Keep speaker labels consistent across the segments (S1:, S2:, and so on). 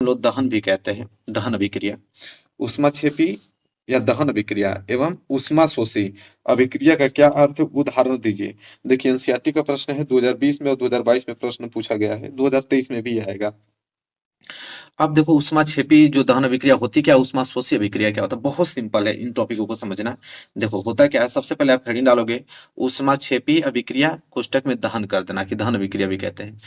S1: हम लोग दहन भी कहते हैं, दहन अभिक्रिया। ऊष्माक्षेपी या दहन अभिक्रिया एवं ऊष्माशोषी अभिक्रिया का क्या अर्थ है, उदाहरण दीजिए। देखिए एनसीईआरटी का प्रश्न है, 2020 में और 2022 में प्रश्न पूछा गया है, 2023 में भी आएगा। अब देखो ऊष्माक्षेपी जो दहन अभिक्रिया होती क्या, ऊष्माशोषी अभिक्रिया क्या होता है, बहुत सिंपल है इन टॉपिकों को समझना। देखो होता क्या है, सबसे पहले आप हेडिंग डालोगे ऊष्माक्षेपी अभिक्रिया, कोष्टक में दहन कर देना कि दहन अभिक्रिया भी कहते हैं।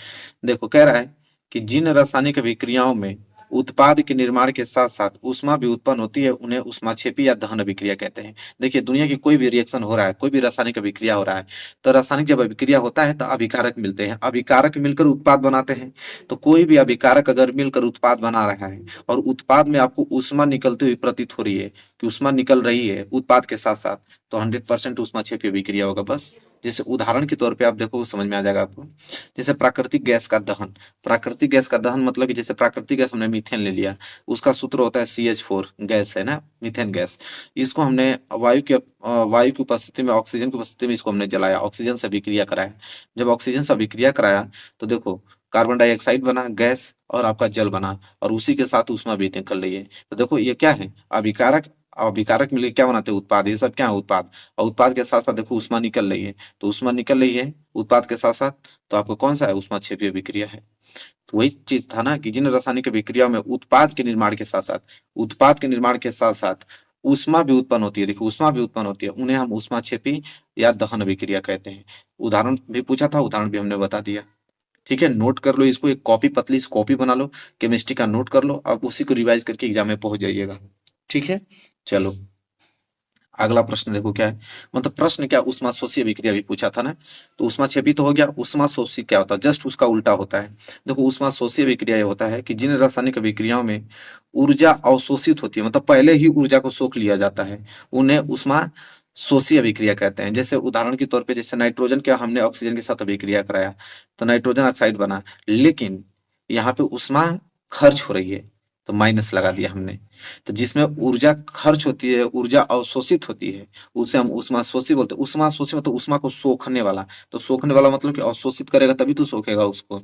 S1: देखो कह रहा है कि जिन रासायनिक अभिक्रियाओं में उत्पाद के निर्माण के साथ साथ ऊष्मा भी उत्पन्न होती है उन्हें ऊष्माक्षेपी या दहन अभिक्रिया कहते हैं। देखिए दुनिया की कोई भी रिएक्शन हो रहा है, कोई भी रासायनिक अभिक्रिया हो रहा है, तो रासायनिक जब अभिक्रिया होता है तो अभिकारक मिलते हैं, अभिकारक मिलकर उत्पाद बनाते हैं। तो कोई भी अभिकारक अगर मिलकर उत्पाद बना रहा है और उत्पाद में आपको ऊष्मा निकलती हुई प्रतीत हो रही है कि ऊष्मा निकल रही है उत्पाद के साथ साथ, तो 100% ऊष्माक्षेपी अभिक्रिया होगा। बस जैसे उदाहरण के तौर पे आप देखो समझ में आ जाएगा आपको। जैसे प्राकृतिक गैस का दहन, प्राकृतिक गैस का दहन मतलब कि जैसे प्राकृतिक गैस हमने मीथेन ले लिया, उसका सूत्र होता है CH4 गैस है ना, मीथेन गैस। इसको हमने वायु की उपस्थिति में, ऑक्सीजन की उपस्थिति में इसको हमने जलाया, ऑक्सीजन से अभिक्रिया कराया। जब ऑक्सीजन से अभिक्रिया कराया तो देखो कार्बन डाइऑक्साइड बना गैस और आपका जल बना, और उसी के साथ ऊष्मा भी निकल रही है। तो देखो ये क्या है, अभिकारक, अभिकारक मिलकर क्या बनाते हैं, उत्पाद। ये सब क्या है, उत्पाद। और उत्पाद के साथ साथ देखो ऊष्मा निकल रही है, तो ऊष्मा निकल रही है उत्पाद के साथ साथ, तो आपको कौन सा है, ऊष्माक्षेपी अभिक्रिया है। तो वही चीज था ना कि जिन रासायनिक अभिक्रियाओं में उत्पाद के निर्माण के साथ साथ, उत्पाद के निर्माण के साथ साथ ऊष्मा भी उत्पन्न होती है, देखो ऊष्मा भी उत्पन्न होती है, उन्हें हम ऊष्माक्षेपी या दहन अभिक्रिया कहते हैं। उदाहरण भी पूछा था, उदाहरण भी हमने बता दिया। ठीक है, नोट कर लो इसको, एक कॉपी, पतली सी कॉपी बना लो, केमिस्ट्री का नोट कर लो, अब उसी को रिवाइज करके एग्जाम में पहुंच जाइएगा। ठीक है, चलो अगला प्रश्न देखो क्या है। मतलब प्रश्न क्या, ऊष्माशोषी अभिक्रिया भी पूछा था ना, तो ऊष्माक्षेपी तो हो गया, ऊष्माशोषी क्या होता है, जस्ट उसका उल्टा होता है। देखो ऊष्माशोषी अभिक्रिया ये होता है कि जिन रासायनिक अभिक्रियाओं में ऊर्जा अवशोषित होती है, मतलब पहले ही ऊर्जा को सोख लिया जाता है, उन्हें ऊष्मा शोषी अभिक्रिया कहते हैं। जैसे उदाहरण के तौर पे, जैसे नाइट्रोजन क्या हमने ऑक्सीजन के साथ अभिक्रिया कराया तो नाइट्रोजन ऑक्साइड बना, लेकिन यहाँ पे ऊष्मा खर्च हो रही है तो माइनस लगा दिया हमने। तो जिसमें ऊर्जा खर्च होती है, ऊर्जा अवशोषित होती है, उसे हम ऊष्माशोषी बोलते हैं। ऊष्माशोषी मतलब ऊष्मा को सोखने वाला, तो सोखने वाला मतलब कि अवशोषित करेगा तभी तो सोखेगा उसको।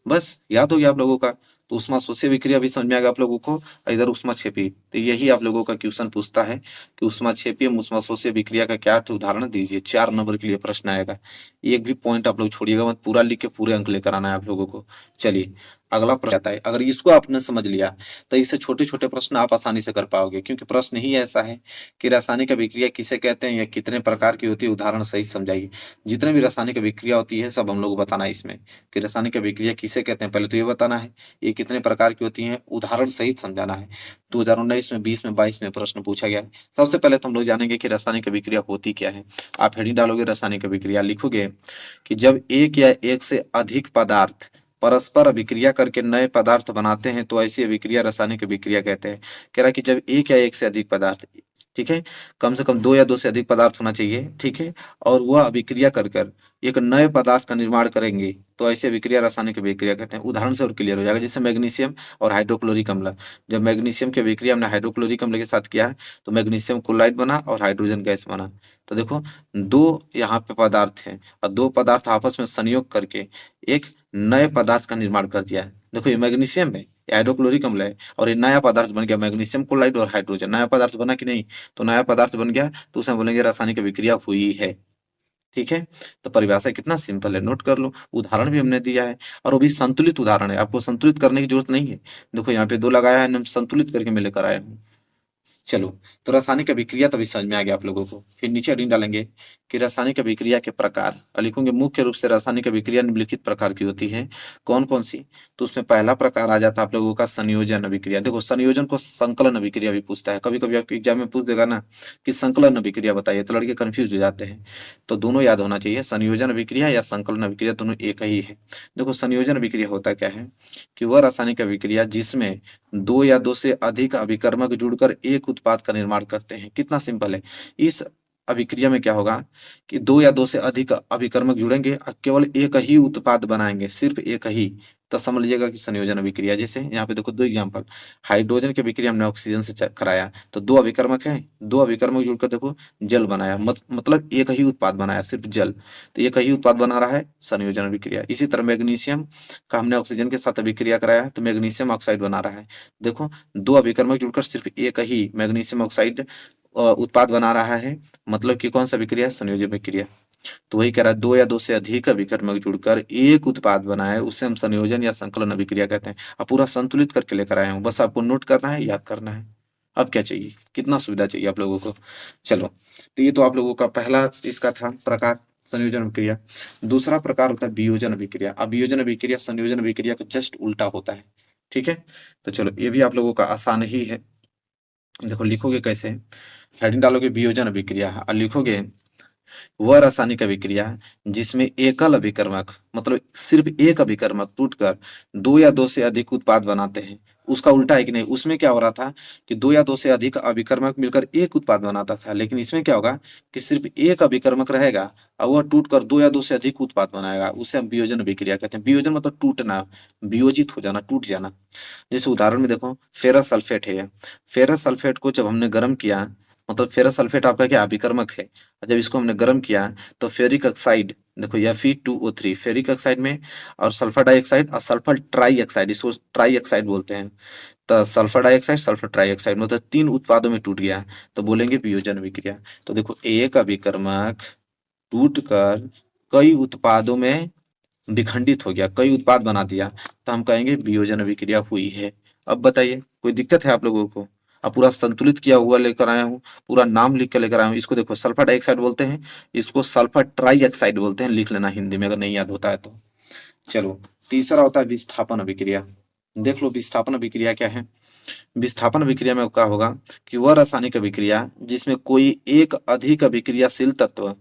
S1: बस याद हो गया आप लोगों का। तो ऊष्माशोषी अभिक्रिया भी समझ में आ गया आप लोगों को। इधर ऊष्माक्षेपी, तो यही आप लोगों का क्वेश्चन पूछता है कि ऊष्माक्षेपी एवं ऊष्माशोषी अभिक्रिया का क्या अर्थ, उदाहरण दीजिए। 4 नंबर के लिए प्रश्न आएगा, एक भी पॉइंट आप लोग छोड़िएगा मत, पूरा लिख के पूरे अंक लेकर आना है आप लोगों को। चलिए अगला प्रश्न आता है, अगर इसको आपने समझ लिया तो इससे छोटे छोटे प्रश्न आप आसानी से कर पाओगे, क्योंकि प्रश्न ही ऐसा है कि रासायनिक अभिक्रिया किसे कहते हैं या कितने प्रकार की होती है, उदाहरण सहित समझाइए। जितने भी रासायनिक अभिक्रिया होती है सब हम लोग को बताना है इसमें कि रासायनिक अभिक्रिया किसे कहते हैं, पहले तो ये बताना है, ये कितने प्रकार की होती है, उदाहरण सहित समझाना है। 2019 में, 20 में, 22 में प्रश्न पूछा गया है। सबसे पहले तो हम लोग जानेंगे कि रासायनिक अभिक्रिया होती क्या है। आप हेडिंग डालोगे रासायनिक अभिक्रिया, लिखोगे कि जब एक या एक से अधिक पदार्थ परस्पर अभिक्रिया करके नए पदार्थ बनाते हैं तो ऐसी अभिक्रिया रासायनिक अभिक्रिया कहते हैं। कह रहा है कि जब एक या एक से अधिक पदार्थ, ठीक है, कम से कम 2 या 2 से अधिक पदार्थ होना चाहिए, ठीक है, और वह अभिक्रिया कर कर एक नए पदार्थ का निर्माण करेंगे तो ऐसी अभिक्रिया रासायनिक अभिक्रिया कहते हैं। उदाहरण से और क्लियर हो जाएगा, जैसे मैग्नीशियम और हाइड्रोक्लोरिक अम्ल। जब मैग्नीशियम की अभिक्रिया हमने हाइड्रोक्लोरिक अम्ल के साथ किया तो मैग्नीशियम क्लोराइड बना और हाइड्रोजन गैस बना। तो देखो दो यहाँ पे पदार्थ हैं और दो पदार्थ आपस में संयोग करके एक नए पदार्थ का निर्माण कर दिया है। देखो ये मैग्नीशियम है, ये हाइड्रोक्लोरिक अम्ल है, और ये नया पदार्थ बन गया मैग्नीशियम क्लोराइड और हाइड्रोजन। नया पदार्थ बना कि नहीं, तो नया पदार्थ बन गया तो उसे बोलेंगे रासायनिक अभिक्रिया हुई है। ठीक है, तो परिभाषा कितना सिंपल है, नोट कर लो। उदाहरण भी हमने दिया है और वो भी संतुलित उदाहरण है, आपको संतुलित करने की जरूरत नहीं है। देखो यहाँ पे 2 लगाया है, संतुलित करके मैं लेकर आया हूँ। चलो, तो रासायनिक अभिक्रिया तभी समझ में आ गया आप लोगों को। फिर नीचे हेडिंग डालेंगे कि रासायनिक अभिक्रिया के प्रकार, और लिखूंगे मुख्य रूप से रासायनिक अभिक्रिया निम्नलिखित प्रकार की होती है। कौन कौन सी, तो उसमें पहला प्रकार आ जाता है आप लोगों का संयोजन अभिक्रिया। देखो संयोजन को संकलन अभिक्रिया भी पूछता है, कभी कभी आपके एग्जाम में पूछ देगा ना कि संकलन अभिक्रिया बताइए, तो लड़के कंफ्यूज हो जाते हैं। तो दोनों याद होना चाहिए, संयोजन अभिक्रिया या संकलन अभिक्रिया दोनों एक ही है। देखो संयोजन अभिक्रिया होता क्या है कि वह रासायनिक अभिक्रिया जिसमें 2 या 2 से अधिक अभिकर्मक जुड़कर एक उत्पाद का निर्माण करते हैं। कितना सिंपल है। इस अभिक्रिया में क्या होगा कि दो या दो से अधिक अभिकर्मक जुड़ेंगे और केवल एक ही उत्पाद बनाएंगे, सिर्फ एक ही, तो समझ लीजिएगा कि संयोजन अभिक्रिया। जैसे यहाँ पे देखो 2 एग्जांपल, हाइड्रोजन की अभिक्रिया हमने ऑक्सीजन से कराया, तो 2 अभिकर्मक हैं, 2 अभिकर्मक जुड़कर देखो जल बनाया, मतलब एक ही उत्पाद बनाया, सिर्फ जल, तो एक ही उत्पाद बना रहा है, संयोजन अभिक्रिया। इसी तरह मैग्नीशियम का हमने ऑक्सीजन के साथ अभिक्रिया कराया, तो मैग्नीशियम ऑक्साइड बना रहा है। देखो 2 अभिकर्मक जुड़कर सिर्फ एक ही मैग्नीशियम ऑक्साइड उत्पाद बना रहा है, मतलब कि कौन सा अभिक्रिया, संयोजन अभिक्रिया। तो वही कह रहा है 2 या 2 से अधिक अभिकर्मक जुड़कर एक उत्पाद बनाए, उसे हम संयोजन या संकलन अभिक्रिया कहते हैं। अब पूरा संतुलित करके लेकर आया हूँ, बस आपको नोट करना है, याद करना है। अब क्या चाहिए, कितना सुविधा चाहिए आप लोगों को। चलो, तो ये तो आप लोगों का पहला इसका था प्रकार, संयोजन अभिक्रिया। दूसरा प्रकार होता है वियोजन अभिक्रिया। अब वियोजन अभिक्रिया संयोजन अभिक्रिया का जस्ट उल्टा होता है, ठीक है। तो चलो ये भी आप लोगों का आसान ही है। देखो लिखोगे कैसे, हेडिंग डालोगे वियोजन अभिक्रिया और लिखोगे वह रासायनिक अभिक्रिया जिसमें एकल अभिकर्मक, मतलब सिर्फ एक अभिकर्मक टूटकर 2 या 2 से अधिक उत्पाद बनाते हैं। उसका उल्टा है कि नहीं, उसमें क्या हो रहा था कि 2 या 2 से अधिक अभिकर्मक मिलकर एक उत्पाद बनाता था, लेकिन इसमें क्या होगा कि सिर्फ एक अभिकर्मक रहेगा और वह टूटकर 2 या 2 से अधिक उत्पाद बनाएगा, उसे हम वियोजन अभिक्रिया कहते हैं। वियोजन मतलब टूटना, वियोजित हो जाना, टूट जाना। जैसे उदाहरण में देखो फेरस सल्फेट है, फेरस सल्फेट को जब हमने गर्म किया, मतलब फेरस सल्फेट आपका क्या अभिकर्मक है, जब इसको हमने गर्म किया तो फेरिक ऑक्साइड, देखो Fe2O3 फेरिक ऑक्साइड में, और सल्फर डाइऑक्साइड और सल्फर ट्राई ऑक्साइड, इसको ट्राई ऑक्साइड बोलते हैं, तो sulphur dioxide sulphur try oxide, मतलब 3 उत्पादों में टूट गया, तो बोलेंगे वियोजन अभिक्रिया। तो देखो एक अभिकर्मक टूटकर कई उत्पादों में विखंडित हो गया, कई उत्पाद बना दिया, तो हम कहेंगे वियोजन अभिक्रिया हुई है। अब बताइए कोई दिक्कत है आप लोगों को। अब पूरा संतुलित किया हुआ लेकर आया हूँ, पूरा नाम लिख कर लेकर आया हूँ। इसको देखो सल्फर डाइऑक्साइड बोलते हैं, इसको सल्फर ट्राई ऑक्साइड बोलते हैं, लिख लेना हिंदी में अगर नहीं याद होता है तो। चलो तीसरा होता है विस्थापन अभिक्रिया। देख लो विस्थापन अभिक्रिया क्या है। विस्थापन अभिक्रिया में क्या होगा कि वह रासायनिक अभिक्रिया जिसमें कोई एक अधिक अभिक्रियाशील तत्व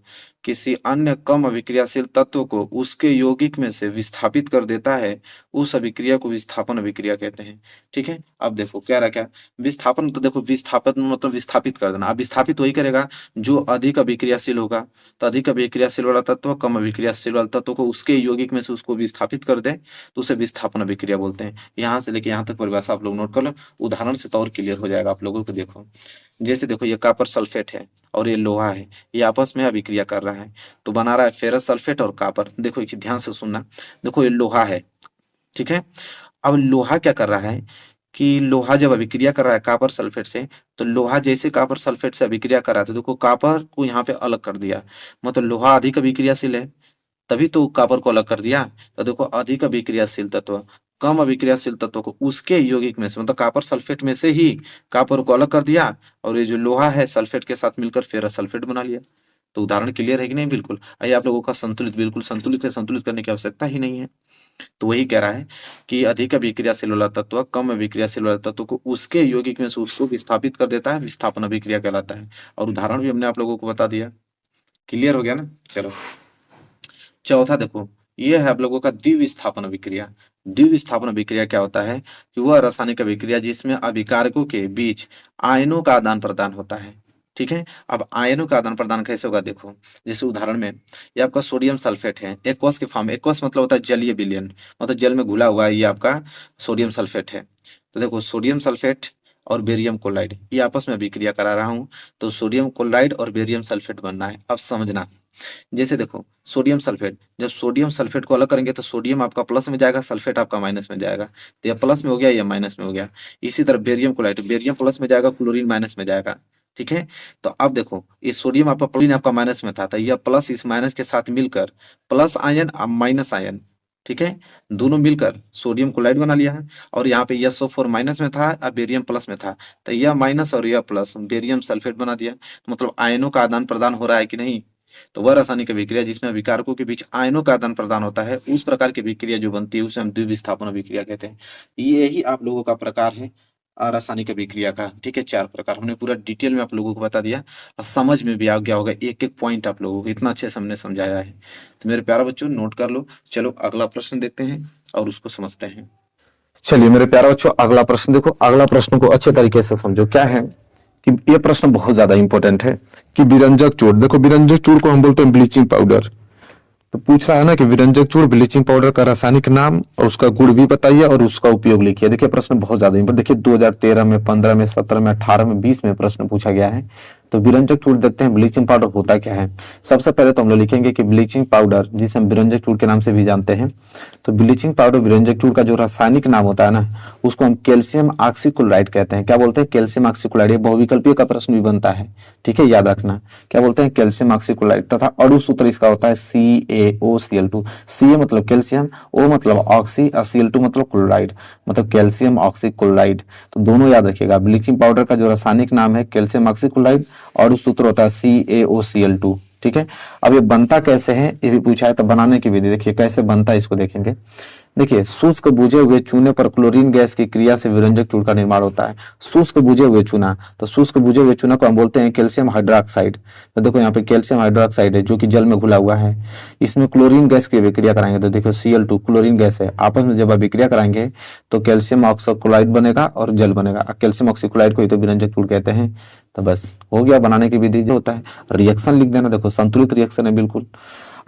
S1: किसी अन्य कम अभिक्रियाशील तत्व को उसके यौगिक में से विस्थापित कर देता है, उस अभिक्रिया को विस्थापन अभिक्रिया कहते हैं, ठीक है। अब देखो क्या रहा, क्या विस्थापन, तो देखो विस्थापन मतलब विस्थापित कर देना। अब विस्थापित वही करेगा जो अधिक अभिक्रियाशील होगा, तो अधिक अभिक्रियाशील वाला तत्व कम अभिक्रियाशील वाला तत्व को उसके यौगिक में से उसको विस्थापित कर दे, तो उसे विस्थापन अभिक्रिया बोलते हैं। यहाँ से लेके यहाँ तक परिभाषा आप लोग नोट कर लो, उदाहरण से तो और क्लियर हो जाएगा आप लोगों को। देखो जैसे देखो ये कॉपर सल्फेट है और ये लोहा है, ये आपस में अभिक्रिया कर रहा है, तो बना रहा है फेरस सल्फेट और कॉपर। देखो एक चीज ध्यान से सुनना, देखो ये लोहा है, ठीक है। अब लोहा क्या कर रहा है कि लोहा जब अभिक्रिया कर रहा है कॉपर सल्फेट से, तो लोहा जैसे कॉपर सल्फेट से अभिक्रिया कर रहा है, तो देखो कॉपर को यहाँ पे अलग कर दिया, मतलब लोहा अधिक अभिक्रियाशील है, तभी तो कॉपर को अलग कर दिया। तो देखो अधिक अभिक्रियाशील तत्व कम अभिक्रियाशील तत्व को उसके यौगिक में से, मतलब कॉपर सल्फेट में से ही कॉपर को अलग कर दिया, और ये जो लोहा है सल्फेट के साथ मिलकर फेरस सल्फेट बना लिया। तो उदाहरण क्लियर है कि नहीं, बिल्कुल। आइए आप लोगों का संतुलित, बिल्कुल संतुलित है, संतुलित करने की आवश्यकता ही नहीं है। तो वही कह रहा है कि अधिक अभिक्रियाशील वाला तत्व कम अभिक्रियाशील वाला तत्व को उसके यौगिक में से उसको विस्थापित कर देता है, विस्थापन अभिक्रिया कहलाता है। और उदाहरण भी हमने आप लोगों को बता दिया, क्लियर हो गया ना। चलो चौथा देखो, ये है आप लोगों का द्विविस्थापन अभिक्रिया। द्विविस्थापन अभिक्रिया क्या होता है कि वह रासायनिक अभिक्रिया जिसमें अभिकारकों के बीच आयनों का आदान प्रदान होता है, ठीक है। अब आयनों का आदान प्रदान कैसे होगा, देखो जैसे उदाहरण में ये आपका सोडियम सल्फेट है, एक्वस के फॉर्म में, एक्वस मतलब होता है जलीय विलयन, मतलब जल में घुला हुआ है, ये आपका सोडियम सल्फेट है। तो देखो सोडियम सल्फेट और बेरियम क्लोराइड ये आपस में अभिक्रिया करा रहा हूँ, तो सोडियम क्लोराइड और बेरियम सल्फेट बनना है। अब समझना, जैसे देखो सोडियम सल्फेट, जब सोडियम सल्फेट को अलग करेंगे तो सोडियम आपका प्लस में जाएगा, सल्फेट आपका माइनस में जाएगा, तो यह प्लस में हो गया, यह माइनस में हो गया। इसी तरह बेरियम क्लोराइड, बेरियम प्लस में जाएगा, क्लोरीन माइनस में जाएगा, ठीक है। तो अब देखो ये सोडियम आपका, क्लोरीन आपका माइनस में था, तो यह प्लस इस माइनस के साथ मिलकर प्लस आयन और माइनस आयन, ठीक है, दोनों मिलकर सोडियम क्लोराइड बना लिया है। और यहाँ पे SO4 माइनस में था और बेरियम प्लस में था, तो यह माइनस और यह प्लस बेरियम सल्फेट बना दिया। तो मतलब आयनों का आदान प्रदान हो रहा है कि नहीं। तो वह रासायनिक अभिक्रिया जिसमें अभिकारकों के बीच आयनों का आदान प्रदान होता है, उस प्रकार की अभिक्रिया जो बनती है उसे हम द्विविस्थापन अभिक्रिया कहते हैं। ये ही आप लोगों का प्रकार है रासायनिक अभिक्रिया का, ठीक है। 4 प्रकार हमने पूरा डिटेल में आप लोगों को बता दिया, और समझ में भी आ गया होगा एक एक पॉइंट आप लोगों को, इतना अच्छे से हमने समझाया है। तो मेरे प्यारे बच्चों नोट कर लो। चलो अगला प्रश्न देखते हैं और उसको समझते हैं। चलिए मेरे प्यारे बच्चों अगला प्रश्न देखो, अगला प्रश्न को अच्छे तरीके से समझो। क्या है कि ये प्रश्न बहुत ज्यादा इंपॉर्टेंट है कि विरंजक चूर्ण, देखो विरंजक चूर्ण को हम बोलते हैं ब्लीचिंग पाउडर। तो पूछ रहा है ना कि विरंजक चूर्ण ब्लीचिंग पाउडर का रासायनिक नाम और उसका गुण भी बताइए और उसका उपयोग लिखिए। देखिए प्रश्न बहुत ज्यादा इंपॉर्टेंट, देखिए 2013 में, 15 में, 17 में, 18 में, 20 में प्रश्न पूछा गया है। तो विरंजक चूर्ण देखते हैं ब्लीचिंग पाउडर होता क्या है। सबसे पहले तो हम लोग लिखेंगे कि ब्लीचिंग पाउडर, जिसे हम विरंजक चूर्ण के नाम से भी जानते हैं, तो ब्लीचिंग पाउडर विरंजक चूर्ण का जो रासायनिक नाम होता है ना, उसको हम कैल्शियम ऑक्सीक्लोराइड कहते हैं। क्या बोलते हैं? Calcium oxychloride. ये बहुविकल्पीय का प्रश्न भी बनता है, ठीक है, याद रखना। क्या बोलते हैं? Calcium oxychloride. तथा अणु सूत्र इसका होता है CaOCl2। Ca मतलब कैल्शियम, O मतलब ऑक्सी और Cl2 मतलब क्लोराइड, मतलब कैल्शियम ऑक्सीक्लोराइड। तो दोनों याद रखिएगा। ब्लीचिंग पाउडर का जो रासायनिक नाम है कैल्शियम ऑक्सीक्लोराइड और सूत्र होता है CaOCl2, ठीक है। अब ये बनता कैसे है ये भी पूछा है, तो बनाने की विधि देखिए कैसे बनता है, इसको देखेंगे। देखिए शुष्क बुझे हुए चूने पर क्लोरीन गैस की क्रिया से विरंजक चूर्ण का निर्माण होता है। शुष्क बुझे हुए चूना, तो शुष्क बुझे हुए चूना को हम बोलते हैं कैल्शियम हाइड्रोक्साइड। तो देखो यहाँ पे कैल्शियम हाइड्रोक्साइड है जो कि जल में घुला हुआ है। इसमें क्लोरीन गैस की अभिक्रिया कराएंगे तो देखो Cl2 क्लोरीन गैस है, आपस में जब अभिक्रिया कराएंगे तो कैल्शियम ऑक्सीक्लोराइड बनेगा और जल बनेगा। कैल्शियम ऑक्सीक्लोराइड को ही तो विरंजक चूर्ण कहते हैं। तो बस हो गया बनाने की विधि जो होता है। रिएक्शन लिख देना, देखो संतुलित रिएक्शन है बिल्कुल।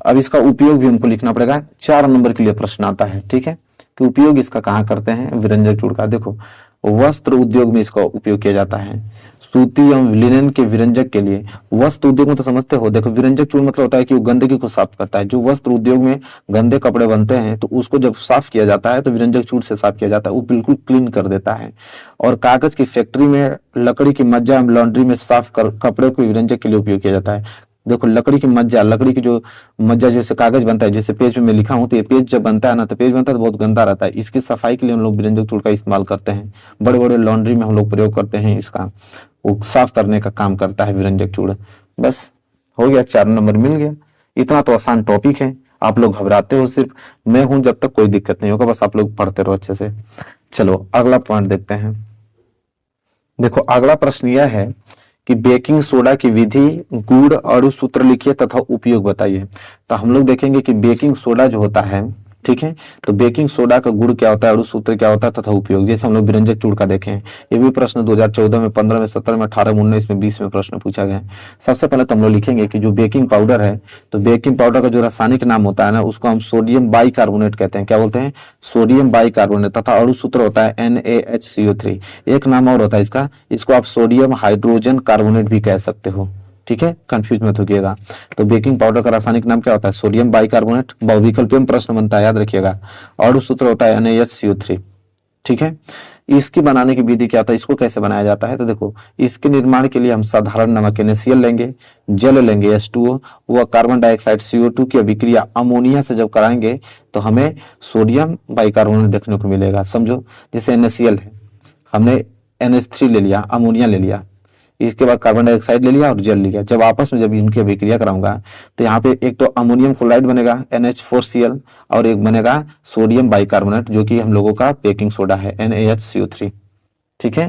S1: अब इसका उपयोग भी हमको लिखना पड़ेगा, 4 नंबर के लिए प्रश्न आता है, ठीक है, कि उपयोग इसका कहाँ करते हैं विरंजक चूर्ण का। देखो वस्त्र उद्योग में इसका उपयोग किया जाता है, सूती एवं लिनन के विरंजक के लिए। वस्त्र उद्योग में तो समझते हो, देखो विरंजक चूर्ण मतलब होता है कि वो गंदगी को साफ करता है। जो वस्त्र उद्योग में गंदे कपड़े बनते हैं तो उसको जब साफ किया जाता है तो विरंजक चूर्ण से साफ किया जाता है, वो बिल्कुल क्लीन कर देता है। और कागज की फैक्ट्री में लकड़ी की मज्जा एवं लॉन्ड्री में साफ कर कपड़े को विरंजक के लिए उपयोग किया जाता है। देखो लकड़ी की मज्जा, लकड़ी की जो मज्जा जैसे कागज बनता है, जैसे पेज में मैं लिखा हूं, तो ये पेज जब बनता है ना, तो पेज बनता है तो बहुत गंदा रहता है। इसकी सफाई के लिए हम लोग विरंजक चूर्ण का इस्तेमाल करते हैं। बड़े बड़े लॉन्ड्री में हम लोग प्रयोग करते हैं इसका, वो साफ करने का काम करता है विरंजक चूर्ण। बस हो गया, 4 नंबर मिल गया। इतना तो आसान टॉपिक है, आप लोग घबराते हो सिर्फ, मैं हूं जब तक कोई दिक्कत नहीं होगा, बस आप लोग पढ़ते रहो अच्छे से। चलो अगला पॉइंट देखते हैं। देखो अगला प्रश्न यह है कि बेकिंग सोडा की विधि, गुण, अणु सूत्र लिखिए तथा उपयोग बताइए। तो हम लोग देखेंगे कि बेकिंग सोडा जो होता है, ठीक है, तो बेकिंग सोडा का गुण क्या होता है, अणु सूत्र क्या होता है तथा उपयोग, जैसे हम लोग विरंजक चूर्ण का देखें। ये भी प्रश्न 2014 में, 15 में, 17 में, 18 में, 19 में, 20 में प्रश्न पूछा गया है। सबसे पहले तो हम लोग लिखेंगे कि जो बेकिंग पाउडर है, तो बेकिंग पाउडर का जो रासायनिक नाम होता है ना, उसको हम सोडियम बाइकार्बोनेट कहते हैं। क्या बोलते हैं? Sodium bicarbonate. तथा अणु सूत्र होता है NaHCO3। एक नाम और होता है इसका, इसको आप सोडियम हाइड्रोजन कार्बोनेट भी कह सकते हो, ठीक है, कंफ्यूज मत होइएगा। तो बेकिंग पाउडर का रासायनिक नाम क्या होता है? Sodium bicarbonate. बहुविकल्पीय में प्रश्न बनता है, याद रखिएगा। अणु सूत्र होता है NaHCO3, ठीक है। इसकी बनाने की विधि क्या होता है, इसको कैसे बनाया जाता है, तो देखो इसके निर्माण के लिए हम साधारण नमक NaCl लेंगे, जल लेंगे H2O, वह कार्बन डाइऑक्साइड CO2 की अभिक्रिया अमोनिया से जब कराएंगे तो हमें सोडियम बाइकार्बोनेट देखने को मिलेगा। समझो जैसे NaCl है, हमने NH3 ले लिया, अमोनिया ले लिया, इसके बाद कार्बन डाइऑक्साइड ले लिया और जल लिया। जब आपस में जब इनकी अभिक्रिया कराऊंगा तो यहाँ पे एक तो अमोनियम क्लोराइड बनेगा NH4Cl और एक बनेगा सोडियम बाइकार्बोनेट जो कि हम लोगों का बेकिंग सोडा है NaHCO3, ठीक है।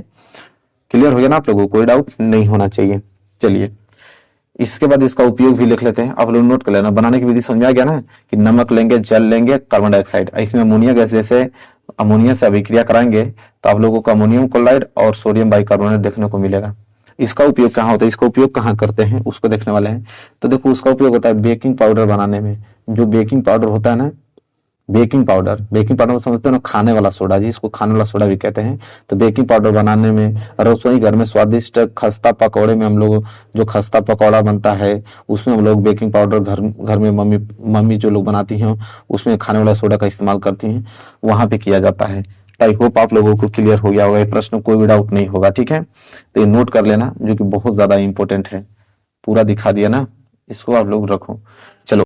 S1: क्लियर हो गया ना आप लोगों को? कोई डाउट नहीं होना चाहिए। चलिए इसके बाद इसका उपयोग भी लिख लेते हैं। आप लोग नोट कर लेना, बनाने की विधि समझ आ गया ना, कि नमक लेंगे, जल लेंगे, कार्बन डाइऑक्साइड, इसमें अमोनिया गैस, जैसे अमोनिया से अभिक्रिया कराएंगे तो आप लोगों को अमोनियम क्लोराइड और सोडियम बाइकार्बोनेट देखने को मिलेगा। इसका उपयोग कहाँ होता है, इसका उपयोग कहाँ करते हैं उसको देखने वाले हैं। तो देखो उसका उपयोग होता है बेकिंग पाउडर बनाने में। जो बेकिंग पाउडर होता है ना, बेकिंग पाउडर समझते हो ना, खाने वाला सोडा, जिसको खाने वाला सोडा भी कहते हैं। तो बेकिंग पाउडर बनाने में, रसोई घर में स्वादिष्ट खस्ता पकौड़े में हम लोग, जो खस्ता पकौड़ा बनता है उसमें हम लोग बेकिंग पाउडर घर में मम्मी जो लोग बनाती हैं उसमें खाने वाला सोडा का इस्तेमाल करती हैं, वहां पे किया जाता है। आई होप आप लोगों को क्लियर हो गया होगा, ये प्रश्न कोई भी डाउट नहीं होगा, ठीक है। तो ये नोट कर लेना, जो कि बहुत ज्यादा इंपॉर्टेंट है। पूरा दिखा दिया ना, इसको आप लोग रखो। चलो